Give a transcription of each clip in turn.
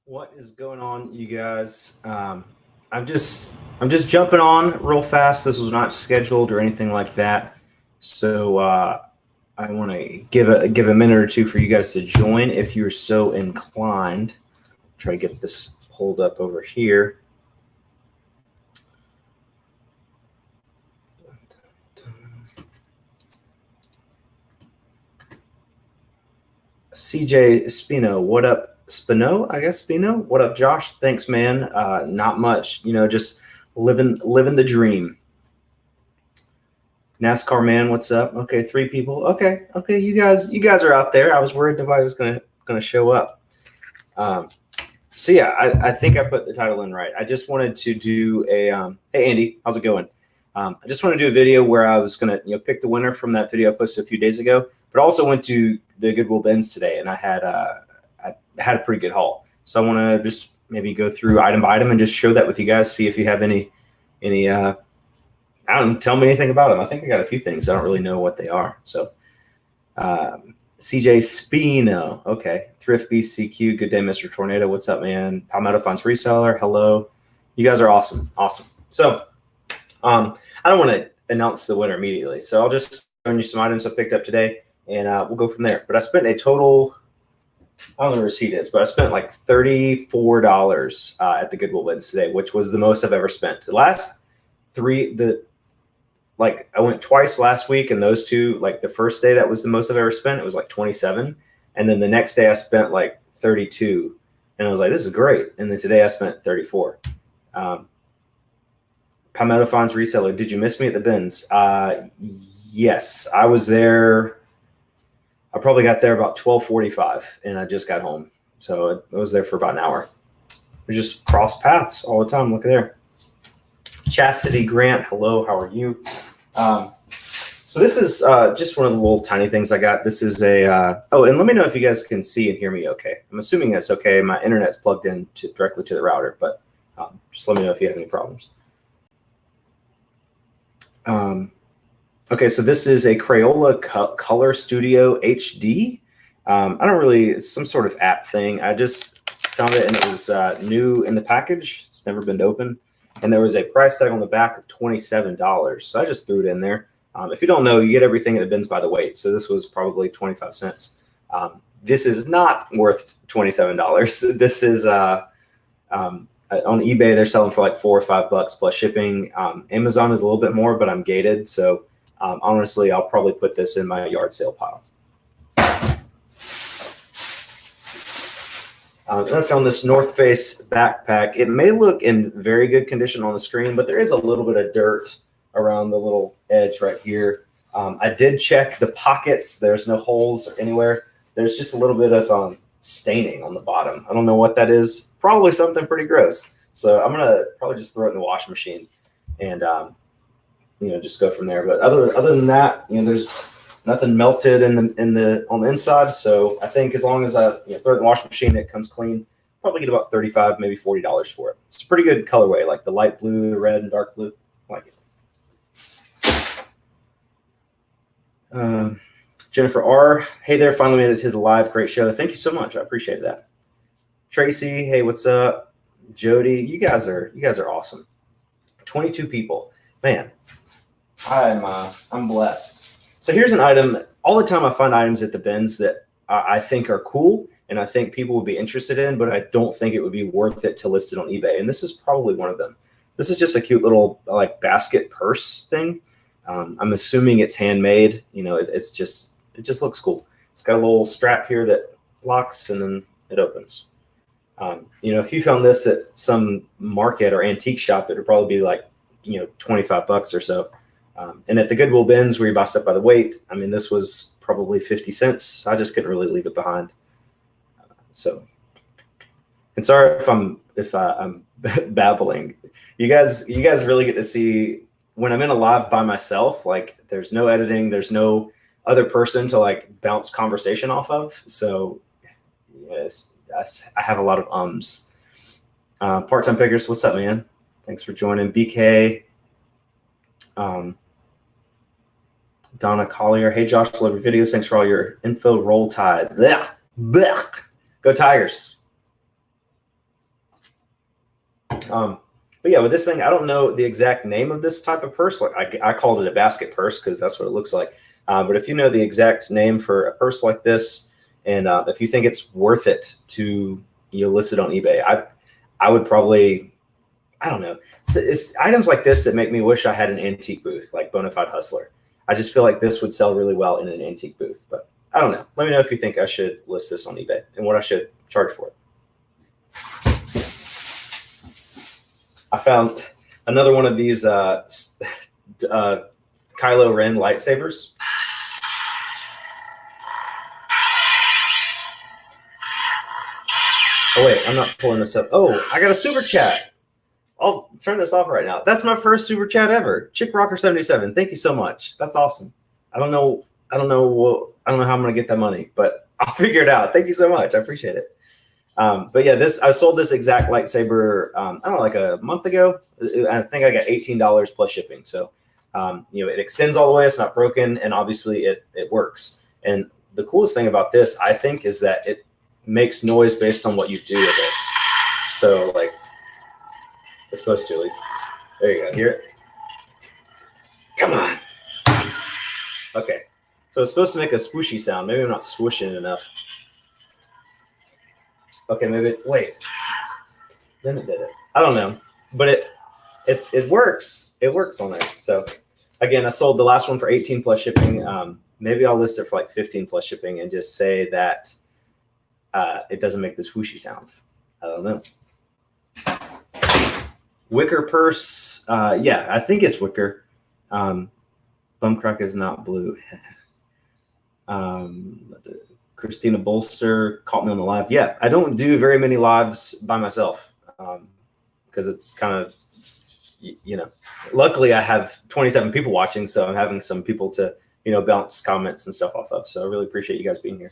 What is going on, you guys? I'm just jumping on real fast. This was not scheduled or anything like that. So I want to give a minute or two for you guys to join if you're so inclined. Try to get this pulled up over here. CJ Spino, what up? Spino, I guess Spino. What up, Josh? Thanks, man. Not much, just living the dream. NASCAR man, what's up? Okay, 3 people. Okay, you guys are out there. I was worried nobody was gonna show up. So yeah, I think I put the title in right. I just wanted to do a hey Andy, how's it going? I just want to do a video where I was gonna pick the winner from that video I posted a few days ago, but also went to the Goodwill Bins today, and I had a pretty good haul. So I want to just maybe go through item by item and just show that with you guys. See if you have any I don't tell me anything about them. I think I got a few things. I don't really know what they are. So CJ Spino. Okay. Thrift BCQ. Good day, Mr. Tornado. What's up, man? Palmetto Funds Reseller. Hello. You guys are awesome. Awesome. So I don't want to announce the winner immediately. So I'll just show you some items I picked up today, and we'll go from there. But I spent a total, I don't know what the receipt is, but I spent like $34 at the Goodwill Bins today, which was the most I've ever spent. The last I went twice last week, and those two, like the first day that was the most I've ever spent, it was like 27. And then the next day I spent like 32. And I was like, this is great. And then today I spent 34. Palmetto Funds Reseller. Did you miss me at the bins? Yes, I was there. I probably got there about 12:45 and I just got home. So I was there for about an hour. We just cross paths all the time. Look at there. Chastity Grant, hello, how are you? So this is just one of the little tiny things I got. This is a, and let me know if you guys can see and hear me okay. I'm assuming that's okay. My internet's plugged in directly to the router, but just let me know if you have any problems. Okay, so this is a Crayola Color Studio HD. It's some sort of app thing. I just found it and it was new in the package. It's never been opened. And there was a price tag on the back of $27. So I just threw it in there. If you don't know, you get everything at the bins by the weight. So this was probably 25 cents. This is not worth $27. This is on eBay, they're selling for like $4 or $5 plus shipping. Amazon is a little bit more, but I'm gated. So honestly, I'll probably put this in my yard sale pile. I found this North Face backpack. It may look in very good condition on the screen, but there is a little bit of dirt around the little edge right here. I did check the pockets. There's no holes anywhere. There's just a little bit of staining on the bottom. I don't know what that is. Probably something pretty gross. So I'm gonna probably just throw it in the washing machine and just go from there. But other than that, there's nothing melted on the inside. So I think as long as I throw it in the washing machine, it comes clean. Probably get about $35, maybe $40 for it. It's a pretty good colorway, like the light blue, the red, and dark blue. I like it. Jennifer R. Hey there, finally made it to the live. Great show. Thank you so much. I appreciate that. Tracy, hey, what's up? Jody, you guys are awesome. 22 people, man. I'm blessed. So here's an item. All the time I find items at the bins that I think are cool and I think people would be interested in, but I don't think it would be worth it to list it on eBay. And this is probably one of them. This is just a cute little like basket purse thing. I'm assuming it's handmade. It just looks cool. It's got a little strap here that locks and then it opens. If you found this at some market or antique shop, it would probably be like, $25 or so. And at the Goodwill Bins where you buy stuff by the weight, this was probably 50 cents. I just couldn't really leave it behind. And sorry if I'm babbling. You guys really get to see when I'm in a live by myself, like there's no editing, there's no other person to like bounce conversation off of. So yes, I have a lot of ums. Part-time pickers, what's up, man? Thanks for joining. BK. Donna Collier. Hey, Josh, love your videos. Thanks for all your info. Roll Tide. Blech. Blech. Go Tigers. But yeah, with this thing, I don't know the exact name of this type of purse. Like I called it a basket purse because that's what it looks like. But if you know the exact name for a purse like this, and if you think it's worth it to list it on eBay, I would probably, I don't know. It's items like this that make me wish I had an antique booth like Bonafide Hustler. I just feel like this would sell really well in an antique booth. But I don't know. Let me know if you think I should list this on eBay and what I should charge for it. I found another one of these Kylo Ren lightsabers. Oh wait, I'm not pulling this up. Oh, I got a super chat. I'll turn this off right now. That's my first super chat ever. Chick Rocker 77. Thank you so much. That's awesome. I don't know how I'm gonna get that money, but I'll figure it out. Thank you so much. I appreciate it. But yeah, I sold this exact lightsaber, I don't know, like a month ago. I think I got $18 plus shipping. So, it extends all the way. It's not broken. And obviously it works. And the coolest thing about this, I think, is that it makes noise based on what you do with it. So like it's supposed to, at least. There you go. Hear it? Come on. Okay. So it's supposed to make a swooshy sound. Maybe I'm not swooshing enough. Okay, maybe wait. Then it did it. I don't know, but it works. It works on there. So again, I sold the last one for 18 plus shipping. Maybe I'll list it for like 15 plus shipping and just say that it doesn't make this whooshy sound. I don't know. Wicker purse. Yeah, I think it's wicker. Bumcrack is not blue. Christina Bolster caught me on the live. Yeah, I don't do very many lives by myself because it's kind of, luckily I have 27 people watching, so I'm having some people to, bounce comments and stuff off of. So I really appreciate you guys being here.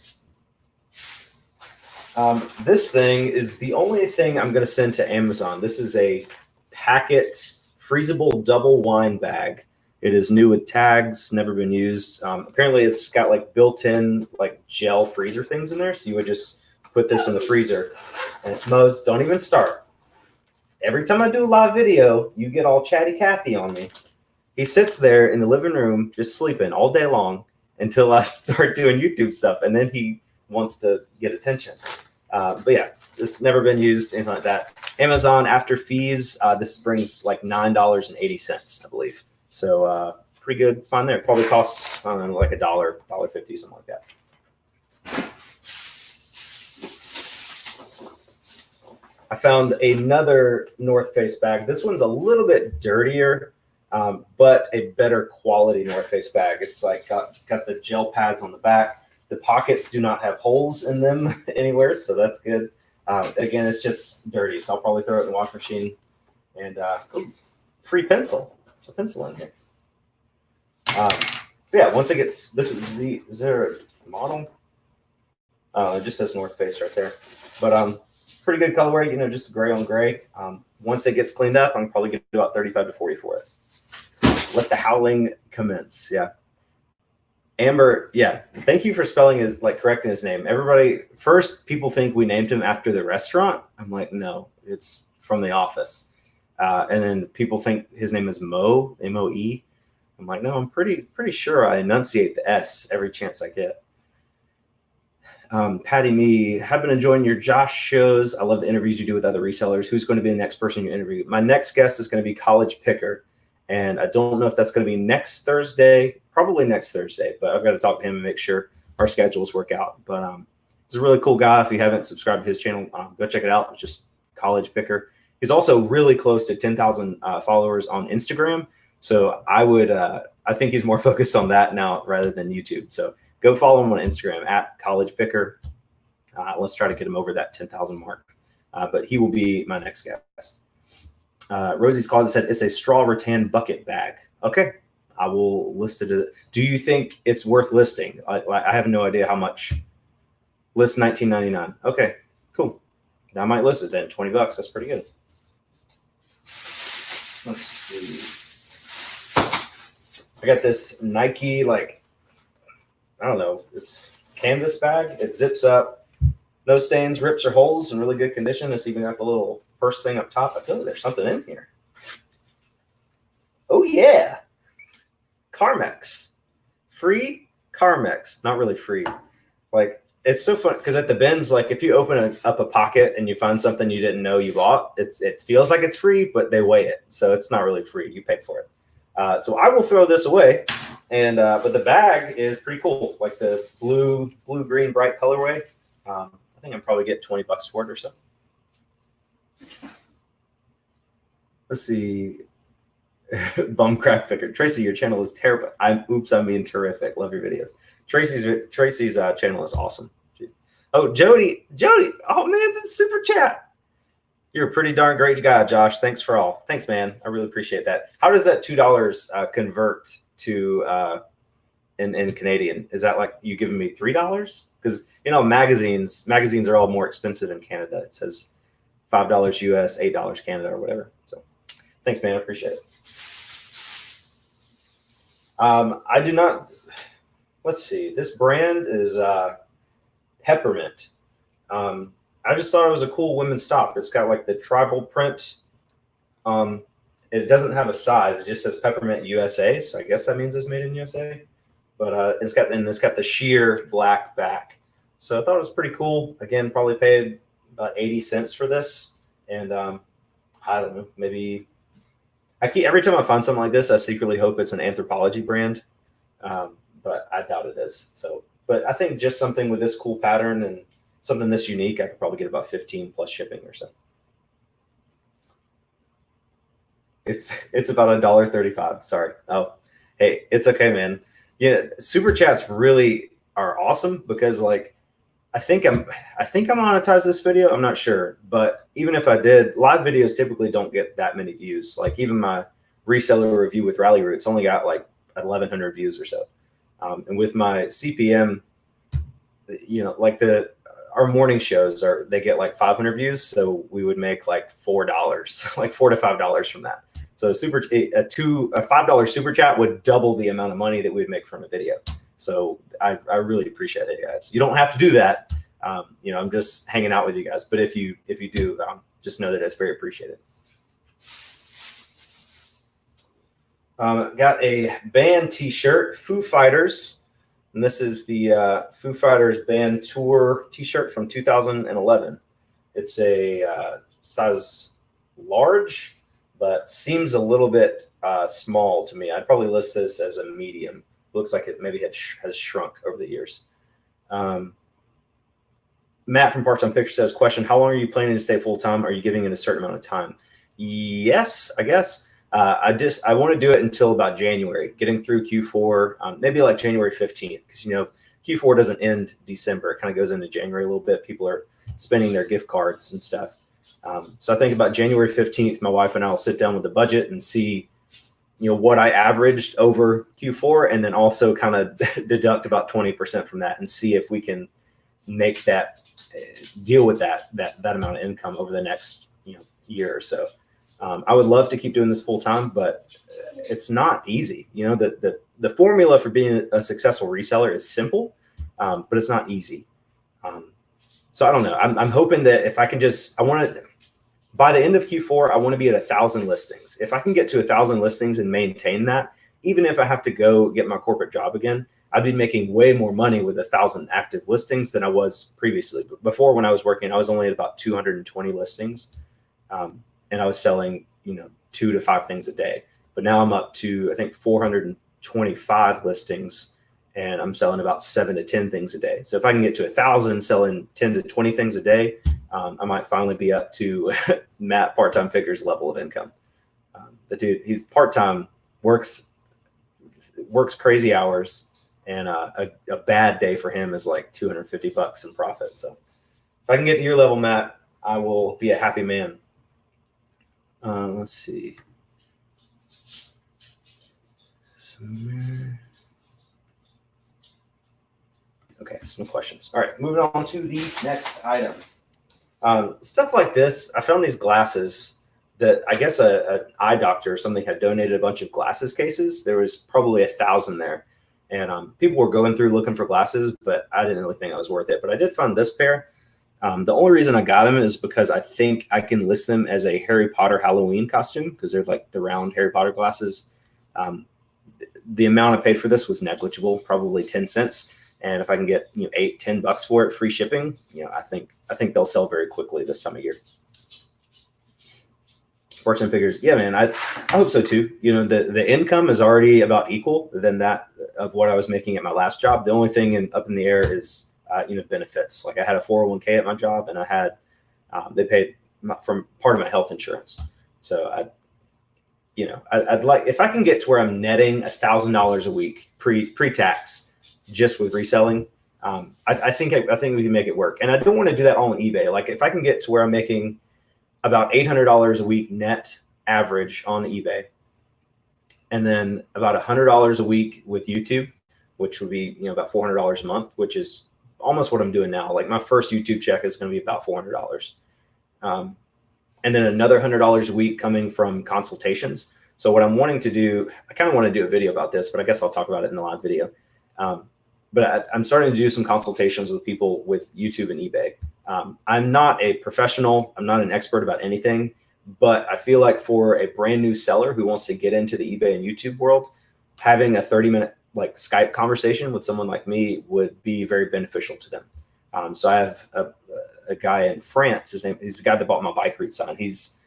This thing is the only thing I'm going to send to Amazon. This is a Packet freezable double wine bag. It is new with tags, never been used. Apparently it's got like built-in like gel freezer things in there. So you would just put this in the freezer. And Mose, don't even start. Every time I do a live video, you get all chatty Cathy on me. He sits there in the living room just sleeping all day long until I start doing YouTube stuff. And then he wants to get attention. But yeah, it's never been used, anything like that. Amazon after fees, this brings like $9.80, I believe. So pretty good find there. Probably costs, I don't know, like $1.50, something like that. I found another North Face bag. This one's a little bit dirtier, but a better quality North Face bag. It's like got the gel pads on the back. The pockets do not have holes in them anywhere, so that's good. Again, it's just dirty, so I'll probably throw it in the wash machine. And free pencil. There's a pencil in here. Yeah, once it gets, this is there a model? It just says North Face right there. But pretty good colorway, just gray on gray. Once it gets cleaned up, I'm probably going to do about 35 to 40 for it. Let the howling commence. Yeah. Amber, yeah, thank you for spelling correcting his name. First, people think we named him after the restaurant. I'm like, no, it's from The Office. And then people think his name is Moe, M-O-E. I'm like, no, I'm pretty sure I enunciate the S every chance I get. Patty Me, have been enjoying your Josh shows. I love the interviews you do with other resellers. Who's going to be the next person you interview? My next guest is going to be College Picker. And I don't know if that's going to be next Thursday, probably next Thursday, but I've got to talk to him and make sure our schedules work out. But he's a really cool guy. If you haven't subscribed to his channel, go check it out. It's just College Picker. He's also really close to 10,000 followers on Instagram. So I think he's more focused on that now rather than YouTube. So go follow him on Instagram at College Picker. Let's try to get him over that 10,000 mark. But he will be my next guest. Rosie's Closet said it's a straw rattan bucket bag. Okay, I will list it. Do you think it's worth listing? I have no idea how much. List $19.99. Okay, cool. I might list it then. $20. That's pretty good. Let's see. I got this Nike, I don't know, it's canvas bag. It zips up. No stains, rips, or holes, in really good condition. It's even got the little purse thing up top. I feel like there's something in here. Oh, yeah. Carmex. Free Carmex. Not really free. Like, it's so fun because at the bins, like if you open up a pocket and you find something you didn't know you bought, it feels like it's free, but they weigh it. So it's not really free. You pay for it. So I will throw this away. And but the bag is pretty cool. Like the blue, green, bright colorway. I think I'm probably getting $20 for it or so. Let's see. Bum crack picker. Tracy, your channel is terrible. I'm being terrific. Love your videos. Tracy's channel is awesome. Oh, Jody. Oh man, this super chat. You're a pretty darn great guy, Josh. Thanks for all. Thanks, man. I really appreciate that. How does that $2 convert to in Canadian? Is that like you giving me $3? Because magazines are all more expensive in Canada. It says $5 US, $8 Canada, or whatever. So thanks, man. I appreciate it. I do not. Let's see. This brand is Peppermint. I just thought it was a cool women's top. It's got like the tribal print. It doesn't have a size. It just says Peppermint USA. So I guess that means it's made in USA. But it's got the sheer black back. So I thought it was pretty cool. Again, probably paid about 80 cents for this. And I don't know, maybe every time I find something like this, I secretly hope it's an Anthropologie brand. But I doubt it is. So, but I think just something with this cool pattern and something this unique, I could probably get about 15 plus shipping or so. It's about $1.35. Sorry. Oh, hey, it's okay, man. Yeah, super chats really are awesome because like I think I monetized this video. I'm not sure, but even if I did, live videos typically don't get that many views. Like even my reseller review with Rally Roots only got like 1,100 views or so. And with my CPM, like our morning shows they get like 500 views. So we would make like $4, like $4 to $5 from that. So a $5 super chat would double the amount of money that we'd make from a video. So I really appreciate it, guys. You don't have to do that. I'm just hanging out with you guys. But if you do, just know that it's very appreciated. Got a band T-shirt, Foo Fighters, and this is the Foo Fighters band tour T-shirt from 2011. It's a size large, but seems a little bit small to me. I'd probably list this as a medium. Looks like it maybe has shrunk over the years. Matt from Parts on Picture says, question, how long are you planning to stay full-time? Are you giving it a certain amount of time? Yes, I guess. I want to do it until about January, getting through Q4, maybe like January 15th, because, Q4 doesn't end December. It kind of goes into January a little bit. People are spending their gift cards and stuff. So I think about January 15th, my wife and I will sit down with the budget and see, what I averaged over Q4, and then also kind of deduct about 20% from that and see if we can make that deal with that amount of income over the next, year or so. I would love to keep doing this full time, but it's not easy. The formula for being a successful reseller is simple, but it's not easy. So I don't know. I'm hoping that if I can by the end of Q4, I want to be at 1,000 listings. If I can get to 1,000 listings and maintain that, even if I have to go get my corporate job again, I'd be making way more money with 1,000 active listings than I was previously. But before, when I was working, I was only at about 220 listings. And I was selling, 2 to 5 things a day. But now I'm up to, I think, 425 listings, and I'm selling about 7 to 10 things a day. So if I can get to 1,000 selling 10 to 20 things a day, I might finally be up to Matt Part-Time Picker's level of income. The dude, he's part-time, works crazy hours, and a bad day for him is like $250 in profit. So if I can get to your level, Matt, I will be a happy man. Let's see. Okay, some questions. All right, moving on to the next item. Stuff like this, I found these glasses that I guess an eye doctor or something had donated a bunch of glasses cases. There was probably 1,000 there. And people were going through looking for glasses, but I didn't really think that was worth it. But I did find this pair. The only reason I got them is because I think I can list them as a Harry Potter Halloween costume because they're like the round Harry Potter glasses. The amount I paid for this was negligible, probably 10 cents. And if I can get $8-10 for it, free shipping, I think they'll sell very quickly this time of year. Part-time figures, yeah, man, I hope so too. The income is already about equal than that of what I was making at my last job. The only thing up in the air is benefits. Like I had a 401k at my job, and I had they paid from part of my health insurance. So I'd like, if I can get to where I'm netting $1,000 a week pre-tax just with reselling. I think we can make it work, and I don't want to do that all on eBay. Like if I can get to where I'm making about $800 a week net average on eBay, and then about $100 a week with YouTube, which would be about $400 a month, which is almost what I'm doing now. Like my first YouTube check is going to be about $400, and then another $100 a week coming from consultations. So what I'm wanting to do, I kind of want to do a video about this, but I guess I'll talk about it in the live video. But I'm starting to do some consultations with people with YouTube and eBay. I'm not a professional. I'm not an expert about anything, but I feel like for a brand new seller who wants to get into the eBay and YouTube world, having a 30-minute like Skype conversation with someone like me would be very beneficial to them. So I have a guy in France. He's the guy that bought my bike route sign. He's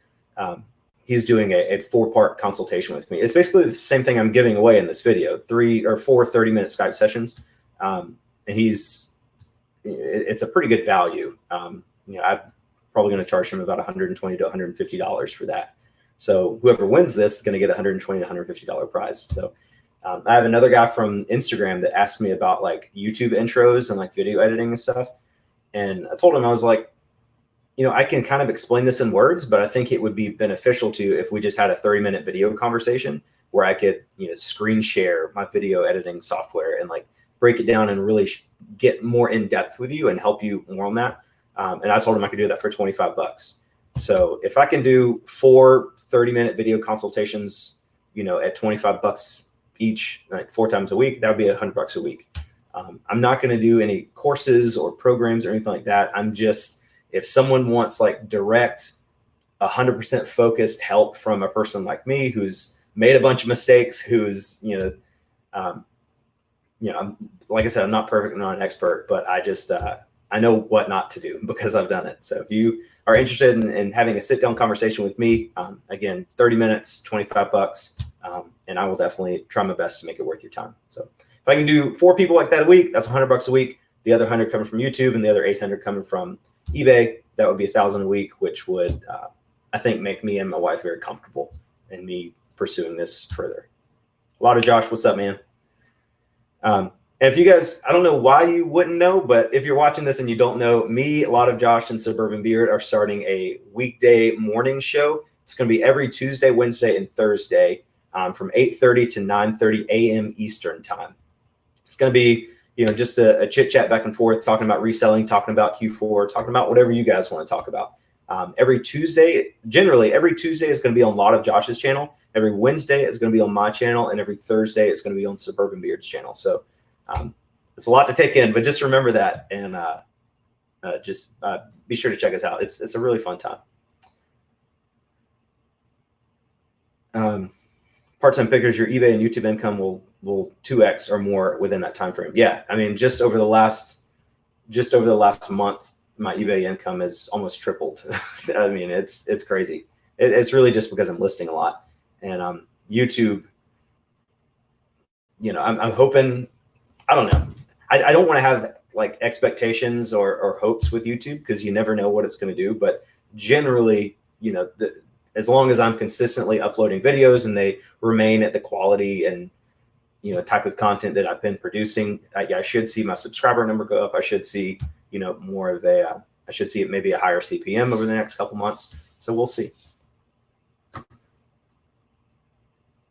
doing a 4-part consultation with me. It's basically the same thing I'm giving away in this video, 3 or 4 30-minute Skype sessions. And it's a pretty good value. I'm probably going to charge him about $120 to $150 for that. So whoever wins this is going to get $120 to $150 prize. So I have another guy from Instagram that asked me about like YouTube intros and like video editing and stuff. And I told him, I was like, I can kind of explain this in words, but I think it would be beneficial to if we just had a 30-minute video conversation where I could, screen share my video editing software and like break it down and really get more in depth with you and help you more on that. And I told him I could do that for $25. So if I can do 4 30-minute video consultations, at $25 each, like 4 times a week, that would be $100 a week. I'm not going to do any courses or programs or anything like that. I'm just, if someone wants like direct 100% focused help from a person like me, who's made a bunch of mistakes, who's, like I said, I'm not perfect, I'm not an expert, but I just, I know what not to do because I've done it. So if you are interested in having a sit down conversation with me, again, 30 minutes, $25, and I will definitely try my best to make it worth your time. So if I can do 4 people like that a week, that's $100 a week. The other 100 coming from YouTube and the other 800 coming from eBay, that would be $1,000 a week, which would, I think, make me and my wife very comfortable in me pursuing this further. A lot of Josh, what's up, man? And if you guys, I don't know why you wouldn't know, but if you're watching this and you don't know, me, a lot of Josh and Suburban Beard are starting a weekday morning show. It's going to be every Tuesday, Wednesday, and Thursday from 8:30 to 9:30 a.m. Eastern time. It's going to be, just a chit chat back and forth, talking about reselling, talking about Q4, talking about whatever you guys want to talk about. Every Tuesday, generally every Tuesday is going to be on a lot of Josh's channel. Every Wednesday is going to be on my channel, and every Thursday is going to be on Suburban Beard's channel. So it's a lot to take in, but just remember that, and just be sure to check us out. It's a really fun time. Part-time pickers, your eBay and YouTube income will 2x or more within that time frame. Yeah, I mean, just over the last month, my eBay income has almost tripled. I mean, it's crazy. It's really just because I'm listing a lot, and YouTube. I'm hoping. I don't know. I don't want to have like expectations or hopes with YouTube because you never know what it's going to do. But generally, as long as I'm consistently uploading videos and they remain at the quality and type of content that I've been producing, I should see my subscriber number go up. I should see more of a. I should see it maybe a higher CPM over the next couple months. So we'll see.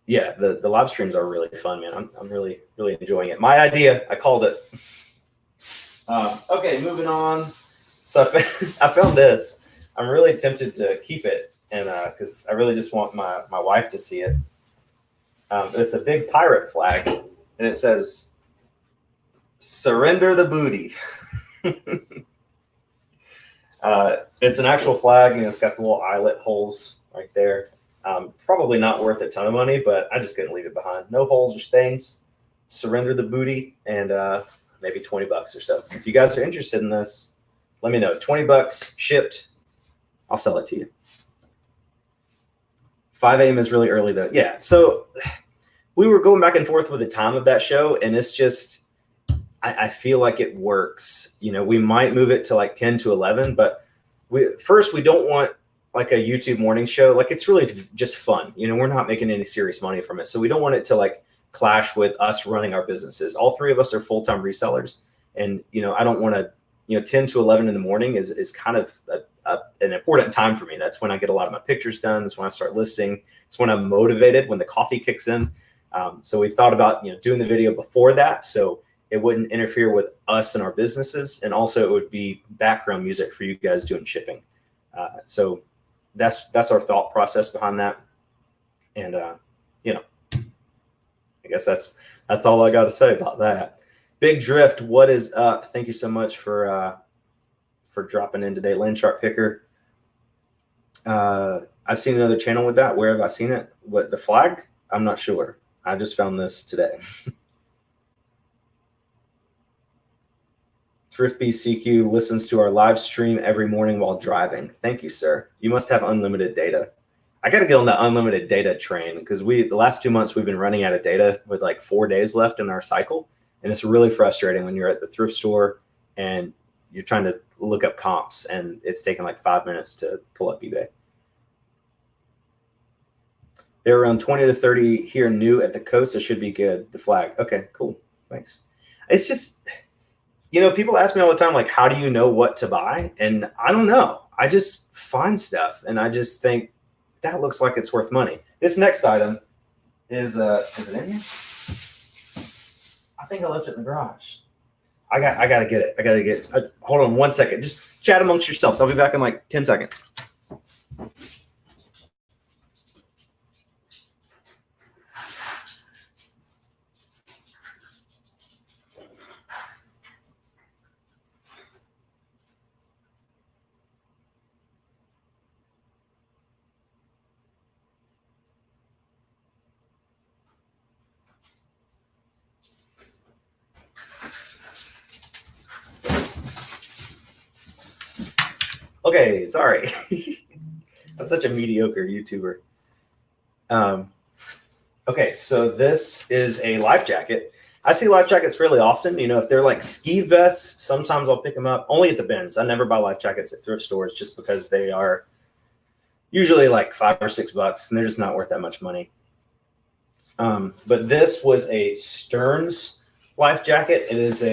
Yeah, the live streams are really fun, man. I'm really enjoying it. My idea, I called it. Okay, moving on. So I found this. I'm really tempted to keep it, and because I really just want my wife to see it. It's a big pirate flag, and it says, "Surrender the booty." It's an actual flag, and it's got the little eyelet holes right there. Probably not worth a ton of money, but I just couldn't leave it behind. No holes or stains. Surrender the booty, and maybe $20 or so. If you guys are interested in this, let me know. $20 shipped. I'll sell it to you. 5 a.m. is really early though. Yeah. So we were going back and forth with the time of that show, and it's just, I feel like it works. You know, we might move it to like 10 to 11, but we don't want like a YouTube morning show. Like, it's really just fun. You know, we're not making any serious money from it. So we don't want it to like clash with us running our businesses. All three of us are full-time resellers. And, you know, I don't want to, 10 to 11 in the morning is kind of an important time for me. That's when I get a lot of my pictures done. That's when I start listing. It's when I'm motivated, when the coffee kicks in. So we thought about, doing the video before that, so it wouldn't interfere with us and our businesses. And also it would be background music for you guys doing shipping. So that's our thought process behind that. And, I guess that's all I got to say about that. Big Drift, what is up? Thank you so much for dropping in today. Land Chart Picker. I've seen another channel with that. Where have I seen it? What, the flag? I'm not sure. I just found this today. Thrift BCQ listens to our live stream every morning while driving. Thank you, sir. You must have unlimited data. I got to get on the unlimited data train, because the last 2 months we've been running out of data with like 4 days left in our cycle. And it's really frustrating when you're at the thrift store and you're trying to look up comps and it's taking like 5 minutes to pull up eBay. They're around 20 to 30 here new at the coast. So it should be good. The flag. Okay, cool. Thanks. It's just, people ask me all the time, like, how do you know what to buy? And I don't know. I just find stuff and I just think that looks like it's worth money. This next item is it in here? I think I left it in the garage. I got to get it. Hold on 1 second. Just chat amongst yourselves. I'll be back in like 10 seconds. Okay, sorry. I'm such a mediocre YouTuber. Okay, so this is a life jacket. I see life jackets fairly often. If they're like ski vests, sometimes I'll pick them up. Only at the bins. I never buy life jackets at thrift stores just because they are usually like $5 or $6, and they're just not worth that much money. But this was a Stearns life jacket. It is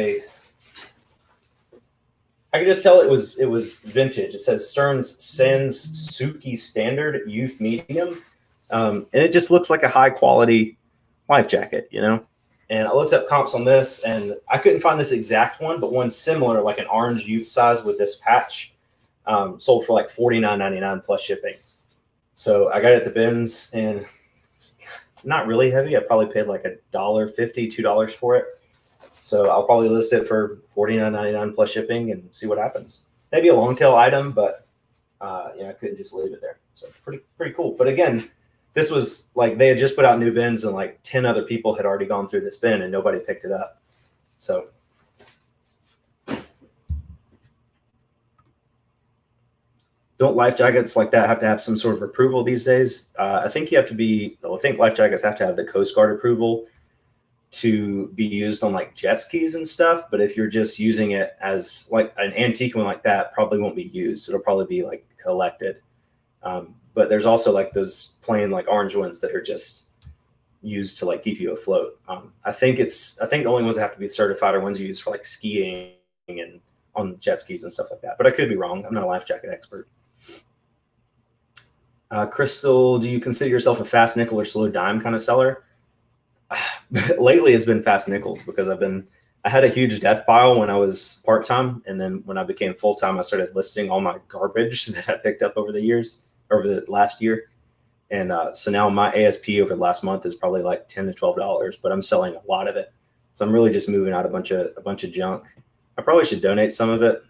I can just tell it was vintage. It says Stearns Sensuki Standard Youth Medium. And it just looks like a high quality life jacket, And I looked up comps on this, and I couldn't find this exact one, but one similar, like an orange youth size with this patch, sold for like $49.99 plus shipping. So I got it at the bins, and it's not really heavy. I probably paid like $1.50, $2 for it. So I'll probably list it for $49.99 plus shipping and see what happens. Maybe a long tail item, but I couldn't just leave it there. So pretty cool. But again, this was like they had just put out new bins, and like 10 other people had already gone through this bin and nobody picked it up. So don't life jackets like that have to have some sort of approval these days? I think life jackets have to have the Coast Guard approval to be used on like jet skis and stuff. But if you're just using it as like an antique one like that, probably won't be used. It'll probably be like collected. But there's also like those plain like orange ones that are just used to like keep you afloat. I think the only ones that have to be certified are ones you use for like skiing and on jet skis and stuff like that. But I could be wrong. I'm not a life jacket expert. Crystal, do you consider yourself a fast nickel or slow dime kind of seller? Lately it's been fast nickels, because I had a huge death pile when I was part-time, and then when I became full-time, I started listing all my garbage that I picked up over the last year. And so now my ASP over the last month is probably like $10 to $12, but I'm selling a lot of it. So I'm really just moving out a bunch of junk. I probably should donate some of it.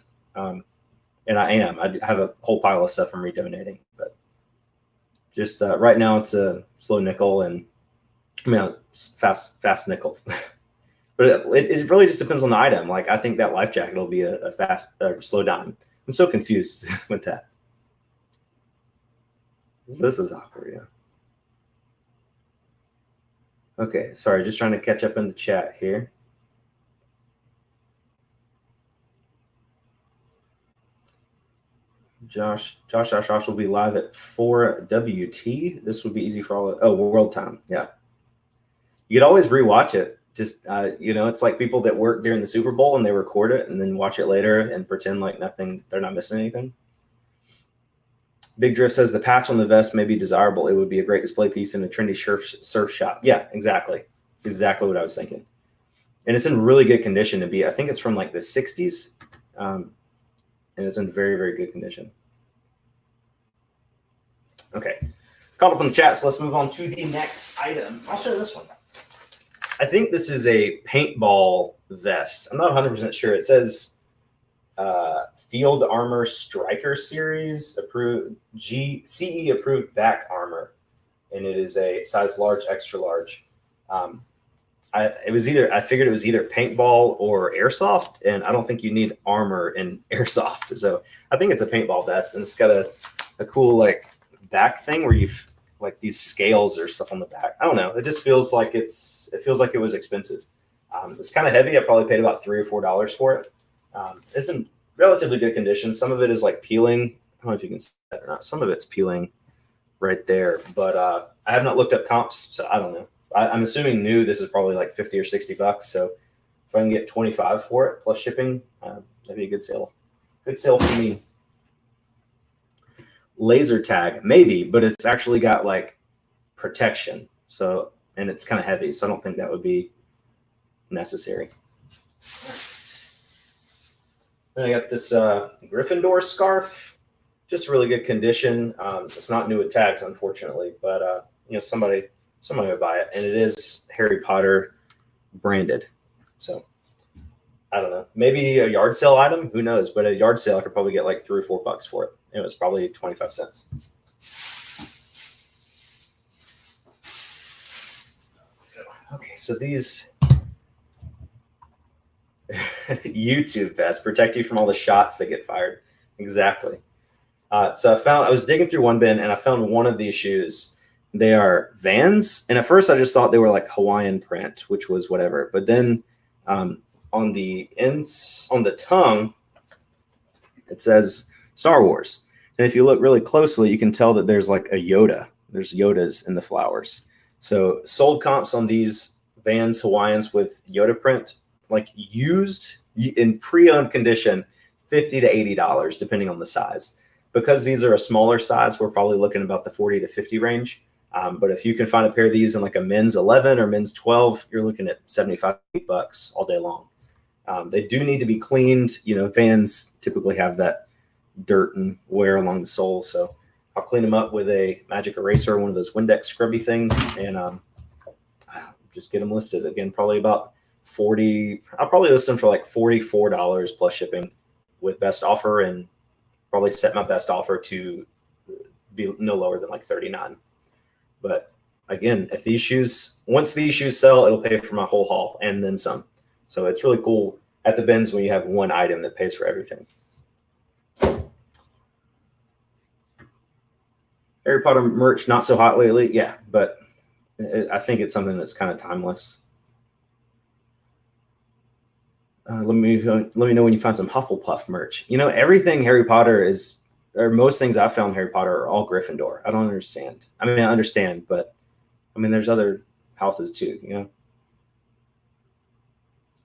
and I am. I have a whole pile of stuff I'm redonating, but just right now it's a slow nickel and fast nickel. But it really just depends on the item. Like I think that life jacket will be a fast slow dime. I'm so confused with that. This is awkward, yeah. Okay, sorry, just trying to catch up in the chat here. Josh will be live at 4 WT. This would be easy for all. World time. Yeah. You could always rewatch it. Just, it's like people that work during the Super Bowl and they record it and then watch it later and pretend like nothing, they're not missing anything. Big Drift says the patch on the vest may be desirable. It would be a great display piece in a trendy surf shop. Yeah, exactly. It's exactly what I was thinking. And it's in really good condition to be. I think it's from like the 60s. And it's in very, very good condition. Okay. Caught up on the chat, so let's move on to the next item. I'll show this one. I think this is a paintball vest. I'm not 100% sure. It says Field Armor Striker Series approved, CE approved back armor, and it is a size large, extra large. I figured it was either paintball or airsoft, and I don't think you need armor in airsoft. So I think it's a paintball vest, and it's got a cool like back thing where you've like these scales or stuff on the back. I don't know. It just feels like it was expensive. It's kind of heavy. I probably paid about $3 or $4 for it. It's in relatively good condition. Some of it is like peeling. I don't know if you can see that or not. Some of it's peeling right there, but I have not looked up comps, so I don't know. I'm assuming new. This is probably like $50 or $60. So if I can get 25 for it plus shipping, that'd be a good sale. Good sale for me. Laser tag, maybe, but it's actually got like protection. So, and it's kind of heavy. So I don't think that would be necessary. Then I got this Gryffindor scarf, just really good condition. It's not new with tags, unfortunately, but somebody would buy it, and it is Harry Potter branded. So I don't know, maybe a yard sale item, who knows? But a yard sale, I could probably get like $3 or $4 for it. It was probably 25 cents. Okay, so these YouTube vests protect you from all the shots that get fired. Exactly. So I was digging through one bin and I found one of these shoes. They are Vans, and at first I just thought they were like Hawaiian print, which was whatever. But then on the tongue, it says Star Wars. And if you look really closely, you can tell that there's like a Yoda. There's Yodas in the flowers. So sold comps on these Vans Hawaiians with Yoda print, like used in pre-owned condition, $50 to $80, depending on the size. Because these are a smaller size, we're probably looking about the 40 to 50 range. But if you can find a pair of these in like a men's 11 or men's 12, you're looking at $75 all day long. They do need to be cleaned. Vans typically have that dirt and wear along the sole. So I'll clean them up with a magic eraser, one of those Windex scrubby things, and just get them listed. Again, probably about 40. I'll probably list them for like $44 plus shipping with best offer, and probably set my best offer to be no lower than like 39. But again, once these shoes sell, it'll pay for my whole haul and then some. So it's really cool at the bins when you have one item that pays for everything. Harry Potter merch, not so hot lately. Yeah, but I think it's something that's kind of timeless. Let me know when you find some Hufflepuff merch. Everything Harry Potter is, or most things I've found Harry Potter are all Gryffindor. I don't understand. I mean, I understand, but there's other houses too,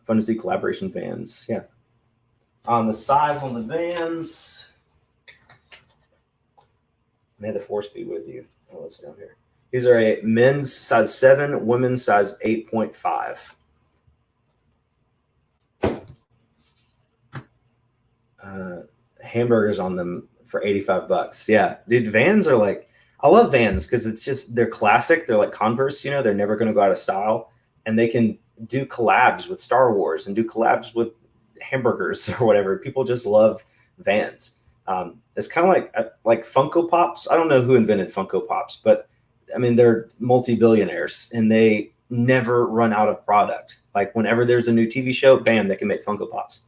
Fun to see collaboration Vans. Yeah. On the size on the Vans, may the force be with you. Oh, what's down here? These are a men's size 7, women's size 8.5. Hamburgers on them for $85. Yeah, dude, Vans are like, I love Vans because it's just, they're classic. They're like Converse, they're never going to go out of style, and they can do collabs with Star Wars and do collabs with hamburgers or whatever. People just love Vans. It's kind of like Funko Pops. I don't know who invented Funko Pops, but I mean, they're multi-billionaires and they never run out of product. Like whenever there's a new TV show, bam, they can make Funko Pops.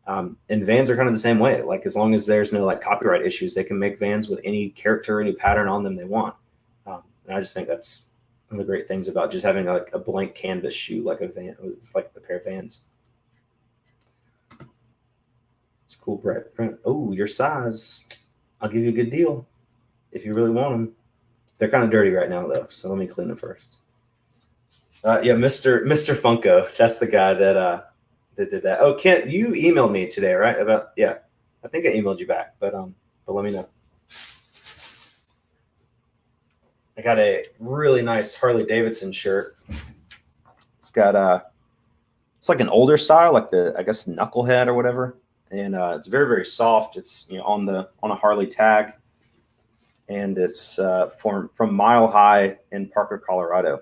And Vans are kind of the same way. Like as long as there's no like copyright issues, they can make Vans with any character, any pattern on them they want. And I just think that's one of the great things about just having like a blank canvas shoe, like a van, like a pair of Vans. It's cool, Brett. Oh, your size. I'll give you a good deal if you really want them. They're kind of dirty right now though, so let me clean them first. Yeah, Mr. Funko. That's the guy that did that. Oh, Kent, you emailed me today, right? I think I emailed you back, but let me know. I got a really nice Harley Davidson shirt. It's got it's like an older style, like I guess knucklehead or whatever, and it's very very soft. It's on a Harley tag, and it's from Mile High in Parker, Colorado,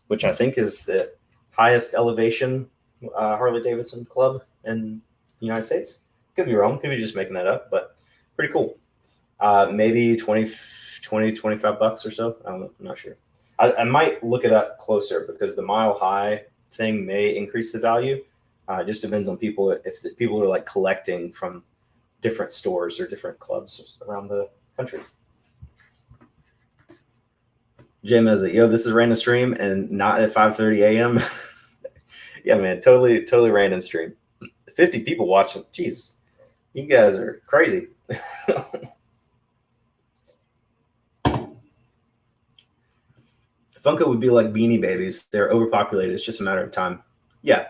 which I think is the highest elevation Harley Davidson club in the United States. Could be wrong. Could be just making that up, but pretty cool. Maybe 25 bucks or so. I don't know. I'm not sure. I might look it up closer because the Mile High thing may increase the value. It just depends on people. If people are like collecting from different stores or different clubs around the country. Jim has it. Yo, this is a random stream and not at 5:30 a.m. Yeah, man, totally random stream. 50 people watching. Jeez, you guys are crazy. Funko would be like Beanie Babies. They're overpopulated. It's just a matter of time. Yeah,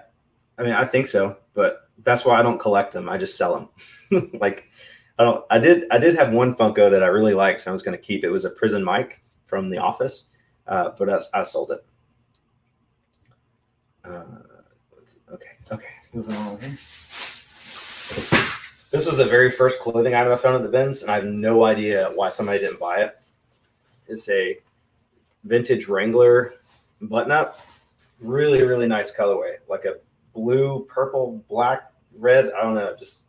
I mean, I think so, but that's why I don't collect them. I just sell them. Like, I did have one Funko that I really liked. And I was going to keep. It was a Prison Mike from The Office, but I sold it. Okay, moving on here. This was the very first clothing item I found at the bins, and I have no idea why somebody didn't buy it. It's a vintage Wrangler button-up, really, really nice colorway, like a blue, purple, black, red. I don't know, just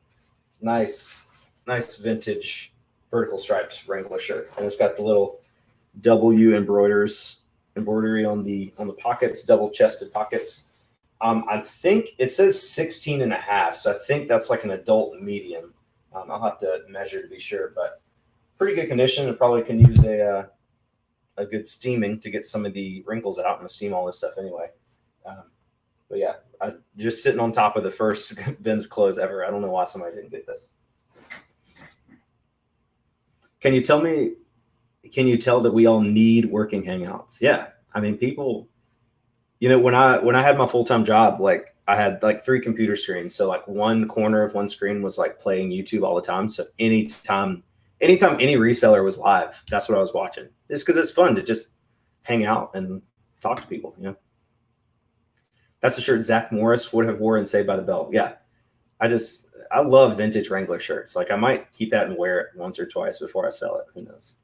nice vintage vertical striped Wrangler shirt, and it's got the little W embroidery on the pockets, double chested pockets. I think it says 16 and a half, so I think that's like an adult medium. I'll have to measure to be sure, but pretty good condition. It probably can use a good steaming to get some of the wrinkles out. I'm gonna steam all this stuff anyway. But yeah, I'm just sitting on top of the first Ben's clothes ever. I don't know why somebody didn't get this. Can you tell that we all need working hangouts? Yeah, I mean, people. When I had my full-time job, like I had like 3 computer screens. So like one corner of one screen was like playing YouTube all the time. So anytime any reseller was live, that's what I was watching. Just because it's fun to just hang out and talk to people, That's the shirt Zach Morris would have wore in Saved by the Bell. Yeah. I love vintage Wrangler shirts. Like I might keep that and wear it once or twice before I sell it. Who knows?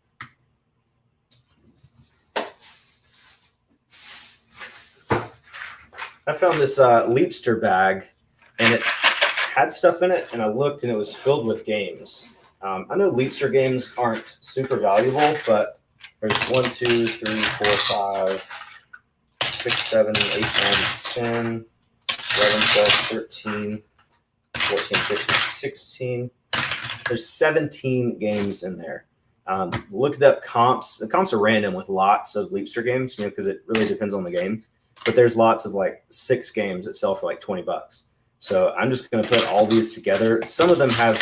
I found this Leapster bag, and it had stuff in it, and I looked, and it was filled with games. I know Leapster games aren't super valuable, but there's 1, 2, 3, 4, 5, 6, 7, 8, 9, 10, 11, 12, 13, 14, 15, 16. There's 17 games in there. Looked up comps. The comps are random with lots of Leapster games, because it really depends on the game. But there's lots of like 6 games that sell for like $20. So I'm just going to put all these together. Some of them have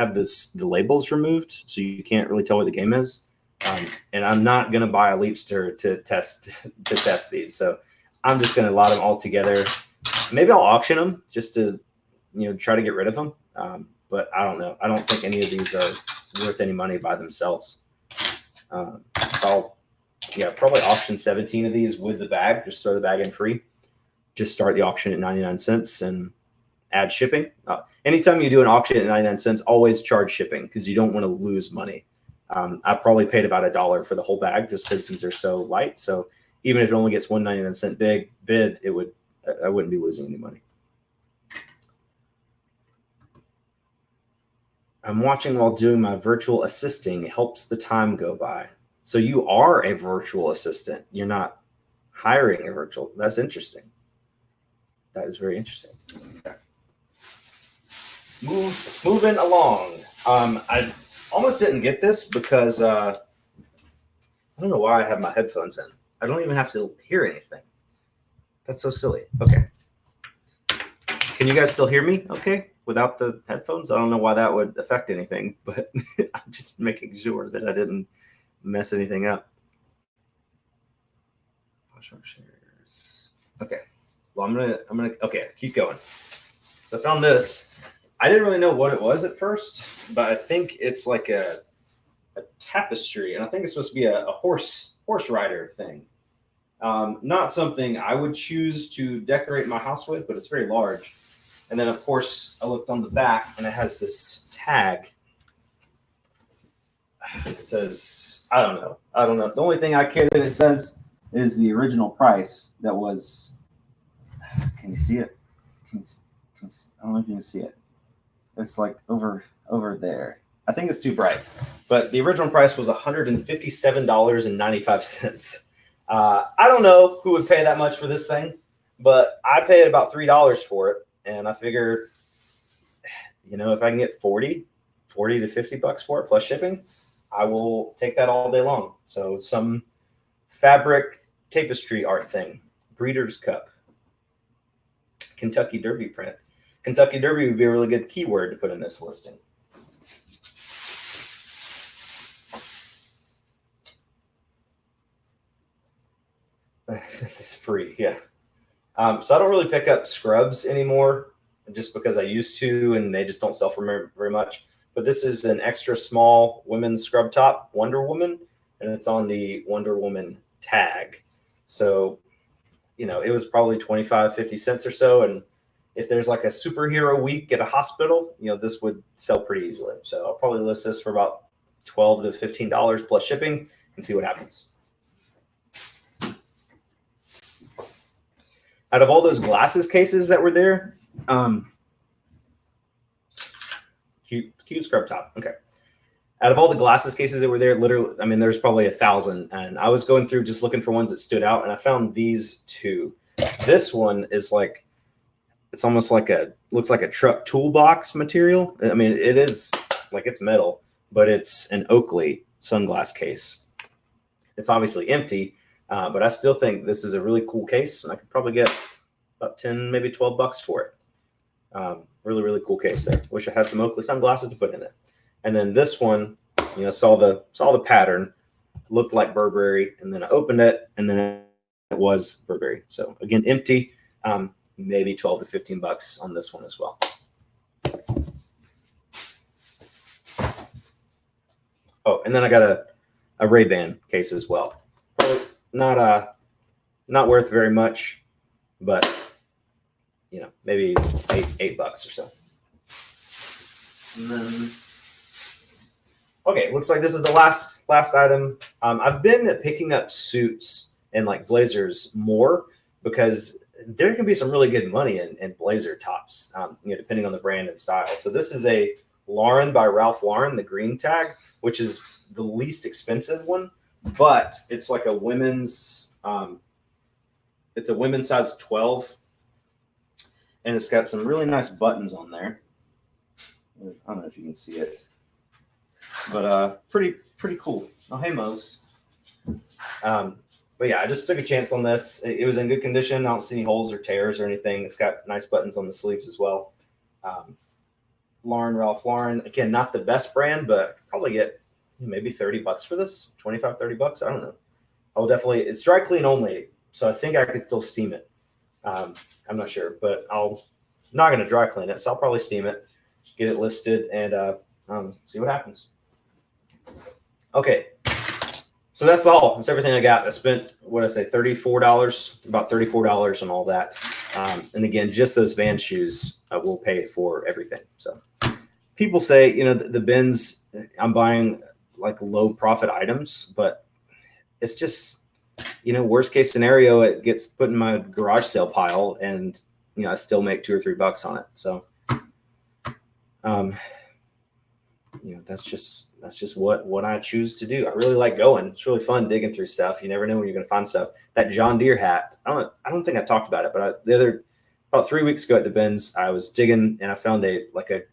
the labels removed, so you can't really tell what the game is. And I'm not going to buy a Leapster to test these. So I'm just going to lot them all together. Maybe I'll auction them just to try to get rid of them. But I don't know. I don't think any of these are worth any money by themselves. So I'll probably auction 17 of these with the bag. Just throw the bag in free. Just start the auction at 99 cents and add shipping. Anytime you do an auction at 99 cents, always charge shipping because you don't want to lose money. I probably paid about $1 for the whole bag just because these are so light. So even if it only gets 1.99 bid, I wouldn't be losing any money. I'm watching while doing my virtual assisting. It helps the time go by. So you are a virtual assistant. You're not hiring a virtual. That's interesting. That is very interesting. Okay. Moving along. I almost didn't get this because I don't know why I have my headphones in. I don't even have to hear anything. That's so silly. Okay. Can you guys still hear me okay without the headphones? I don't know why that would affect anything, but I'm just making sure that I didn't mess anything up. Okay. Well, I'm gonna okay, keep going. So I found this. I didn't really know what it was at first, but I think it's like a tapestry, and I think it's supposed to be a horse rider thing. Not something I would choose to decorate my house with, but it's very large. And then, of course, I looked on the back, and it has this tag. It says, I don't know. The only thing I care that it says is the original price that was. Can you see it? I don't know if you can see it. It's like over there. I think it's too bright. But the original price was $157.95. I don't know who would pay that much for this thing, but I paid about $3 for it. And I figured, if I can get 40 to 50 bucks for it plus shipping, I will take that all day long. So some fabric tapestry art thing, Breeders' Cup, Kentucky Derby print. Kentucky Derby would be a really good keyword to put in this listing. This is free, yeah. So I don't really pick up scrubs anymore just because I used to, and they just don't sell for very much. But this is an extra small women's scrub top, Wonder Woman, and it's on the Wonder Woman tag. So, it was probably 25, 50 cents or so. And if there's like a superhero week at a hospital, this would sell pretty easily. So I'll probably list this for about $12 to $15 plus shipping and see what happens. Out of all those glasses cases that were there, cute scrub top. Okay. Out of all the glasses cases that were there, literally, there's probably 1,000. And I was going through just looking for ones that stood out, and I found these two. This one is like, it's almost like looks like a truck toolbox material. It is like it's metal, but it's an Oakley sunglass case. It's obviously empty. But I still think this is a really cool case, and I could probably get about 10, maybe 12 bucks for it. Really, really cool case there. Wish I had some Oakley sunglasses to put in it. And then this one, saw the pattern, looked like Burberry, and then I opened it, and then it was Burberry. So again, empty. Maybe 12 to 15 bucks on this one as well. Oh, and then I got a Ray-Ban case as well. Probably not worth very much, but maybe eight bucks or so. And then, okay, looks like this is the last item. I've been picking up suits and like blazers more because there can be some really good money in blazer tops, depending on the brand and style. So this is a Lauren by Ralph Lauren, the green tag, which is the least expensive one, but it's like a women's, it's a women's size 12, and it's got some really nice buttons on there. I don't know if you can see it, but pretty cool. Oh, hey, Mose. But yeah, I just took a chance on this. It was in good condition. I don't see any holes or tears or anything. It's got nice buttons on the sleeves as well. Ralph Lauren, again, not the best brand, but I could probably get maybe 30 bucks for this, 25, 30 bucks. I don't know. I will definitely, it's dry clean only, so I think I could still steam it. I'm not sure, but I'm not going to dry clean it, so I'll probably steam it, get it listed, and see what happens. Okay. So that's the haul. That's everything I got. I spent, $34, about $34 on all that. And again, just those Vans shoes will pay for everything. So people say, the bins, I'm buying like low profit items, but it's just, worst case scenario, it gets put in my garage sale pile and, I still make $2 or $3 on it. So that's just what I choose to do. I really like going. It's really fun digging through stuff. You never know when you're going to find stuff. That John Deere hat. I don't think I talked about it, but about 3 weeks ago at the bins, I was digging and I found a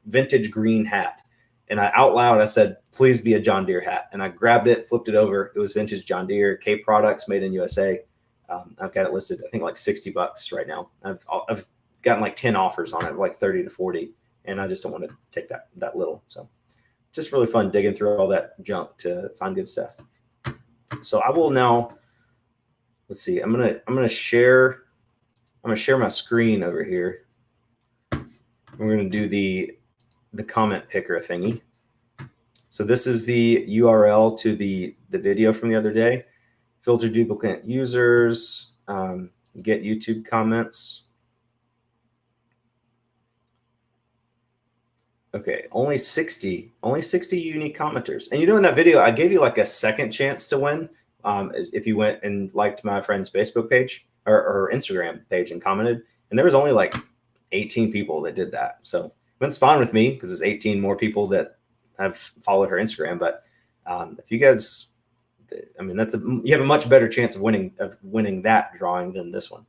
vintage green hat. And out loud, I said, please be a John Deere hat. And I grabbed it, flipped it over. It was vintage John Deere, K products, made in USA. I've got it listed, I think like $60 right now. I've gotten like 10 offers on it, like 30 to 40. And I just don't want to take that little. So just really fun digging through all that junk to find good stuff. So I will now, let's see, I'm gonna share my screen over here. We're gonna do the comment picker thingy. So this is the URL to the video from the other day. Filter duplicate users, get YouTube comments. Okay, only 60 unique commenters. And in that video, I gave you like a second chance to win if you went and liked my friend's Facebook page or Instagram page and commented. And there was only like 18 people that did that. So it's fine with me because it's 18 more people that have followed her Instagram. But if you guys, you have a much better chance of winning that drawing than this one.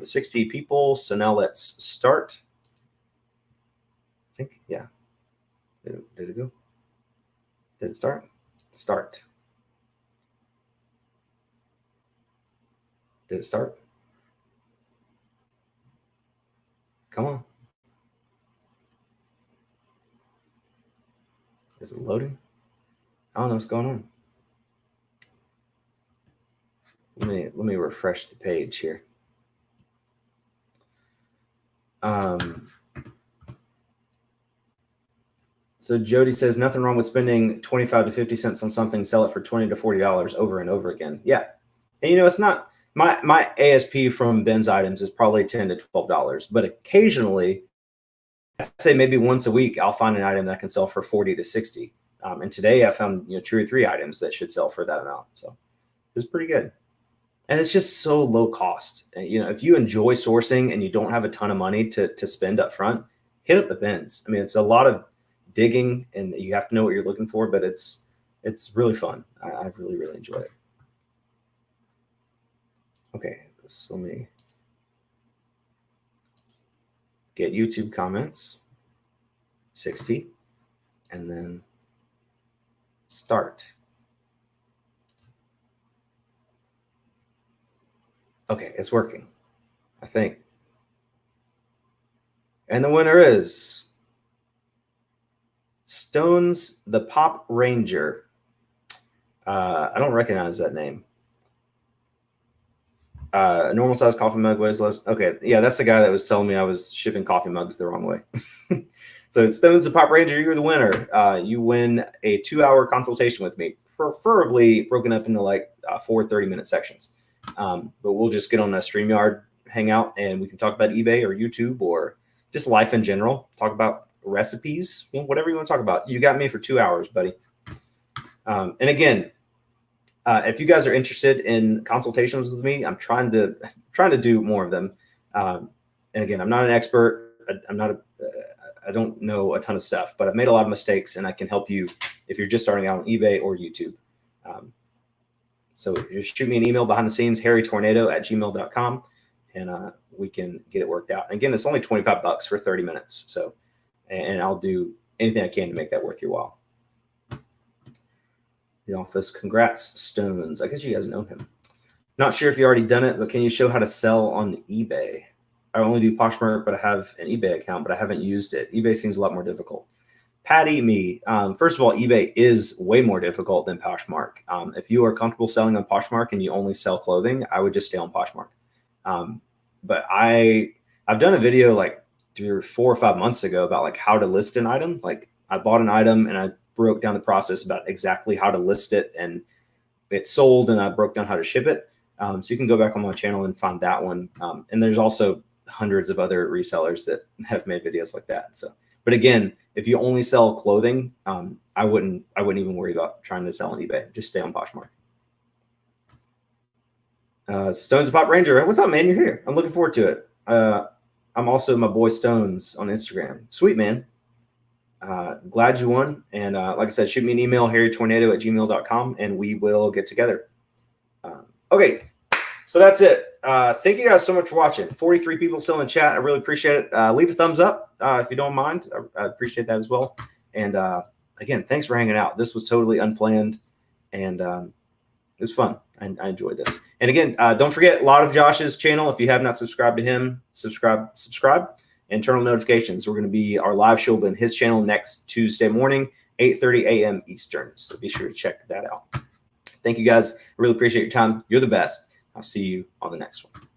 60 people. So now let's start. I think, yeah. Did it go? Did it start? Start. Did it start? Come on. Is it loading? I don't know what's going on. Let me refresh the page here. So Jody says nothing wrong with spending 25 to 50 cents on something, sell it for $20 to $40 over and over again. Yeah. And it's not my ASP from Ben's items is probably $10 to $12, but occasionally, I'd say maybe once a week, I'll find an item that can sell for 40 to 60. And today I found 2 or 3 items that should sell for that amount. So it's pretty good. And it's just so low cost. If you enjoy sourcing and you don't have a ton of money to spend up front, hit up the bins. It's a lot of digging and you have to know what you're looking for, but it's really fun. I really, really enjoy it. Okay, so let me get YouTube comments, 60, and then start. Okay, it's working, I think. And the winner is Stones the Pop Ranger. I don't recognize that name. Normal size coffee mug weighs less. Okay, yeah, that's the guy that was telling me I was shipping coffee mugs the wrong way. So Stones the Pop Ranger, you're the winner. You win a 2-hour consultation with me, preferably broken up into like 4 30-minute sections. But we'll just get on a StreamYard hangout and we can talk about eBay or YouTube or just life in general. Talk about recipes, whatever you want to talk about. You got me for 2 hours, buddy. And again, if you guys are interested in consultations with me, I'm trying to do more of them. And again, I'm not an expert. I don't know a ton of stuff, but I've made a lot of mistakes and I can help you if you're just starting out on eBay or YouTube. So just shoot me an email behind the scenes, harrytornado@gmail.com, and we can get it worked out. And again, it's only $25 for 30 minutes. So, and I'll do anything I can to make that worth your while. The Office, congrats, Stones. I guess you guys know him. Not sure if you already done it, but can you show how to sell on eBay? I only do Poshmark, but I have an eBay account, but I haven't used it. eBay seems a lot more difficult. Patty me. First of all, eBay is way more difficult than Poshmark. If you are comfortable selling on Poshmark and you only sell clothing, I would just stay on Poshmark. But I've done a video like 3 or 4 or 5 months ago about like how to list an item. Like I bought an item and I broke down the process about exactly how to list it and it sold, and I broke down how to ship it. So you can go back on my channel and find that one. And there's also hundreds of other resellers that have made videos like that. So, but again, if you only sell clothing, I wouldn't even worry about trying to sell on eBay. Just stay on Poshmark. Stones Pop Ranger, what's up, man? You're here. I'm looking forward to it. I'm also my boy Stones on Instagram. Sweet, man. Glad you won. And like I said, shoot me an email, harrytornado@gmail.com, and we will get together. Okay, so that's it. Thank you guys so much for watching. 43 people still in chat. I really appreciate it. Leave a thumbs up if you don't mind. I appreciate that as well. And again, thanks for hanging out. This was totally unplanned, and it was fun. I enjoyed this. And again, don't forget a lot of Josh's channel. If you have not subscribed to him, subscribe, and turn on notifications. We're going to be our live show on his channel next Tuesday morning, 8:30 a.m. Eastern. So be sure to check that out. Thank you guys. I really appreciate your time. You're the best. I'll see you on the next one.